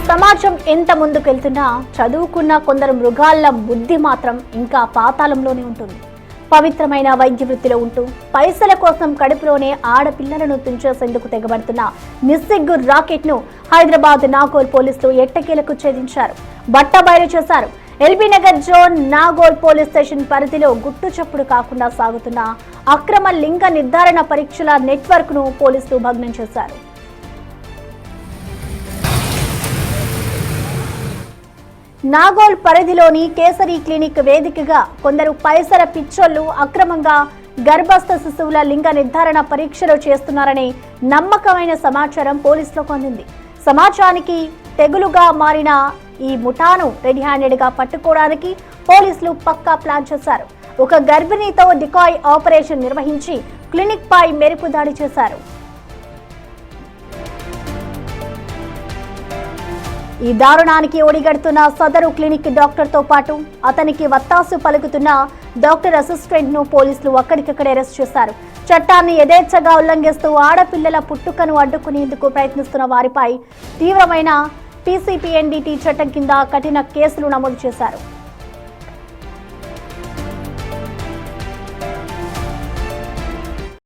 సమాజం ఎంత ముందుకెళ్తున్నా చదువుకున్న కొందరు మృగాళ్ల బుద్ధి మాత్రం ఇంకా పాతాళంలోనే ఉంటుంది. పవిత్రమైన వైద్య వృత్తిలో ఉంటూ పైసల కోసం కడుపులోనే ఆడపిల్లలను తుంచేసేందుకు తెగబడుతున్న నిస్సిగ్గు రాకెట్ ను హైదరాబాద్ నాగోల్ పోలీసులు ఎట్టకేలకు ఛేదించారు, బట్టబయలు చేశారు. LB Nagar zone Nagole police station పరిధిలో గుట్టు చప్పుడు కాకుండా సాగుతున్న అక్రమ లింగ నిర్ధారణ పరీక్షల నెట్వర్క్ ను పోలీసులు భగ్నం చేశారు. నాగోల్ పరిధిలోని కేసరి క్లినిక్ వేదికగా కొందరు పైసల పిచ్చోళ్లు అక్రమంగా గర్భస్థ శిశువుల లింగ నిర్ధారణ పరీక్షలు చేస్తున్నారనే నమ్మకమైన సమాచారం పోలీసులకు అందింది. సమాచారానికి తెగులుగా మారిన ఈ ముఠాను రెడీ హ్యాండెడ్ గా పట్టుకోవడానికి పోలీసులు పక్కా ప్లాన్ చేశారు. ఒక గర్భిణితో డికాయ్ ఆపరేషన్ నిర్వహించి క్లినిక్ పై మెరుపు దాడి చేశారు. ఈ దారుణానికి ఒడిగడుతున్న సదరు క్లినిక్ డాక్టర్ తో పాటు అతనికి వత్తాసు పలుకుతున్న డాక్టర్ అసిస్టెంట్ ను పోలీసులు అక్కడికక్కడే అరెస్ట్ చేశారు. చట్టాన్ని యథేచ్ఛగా ఉల్లంఘిస్తూ ఆడపిల్లల పుట్టుకను అడ్డుకునేందుకు ప్రయత్నిస్తున్న వారిపై తీవ్రమైన పీసీపీఎన్డీటీ చట్టం కింద కఠిన కేసులు నమోదు చేశారు.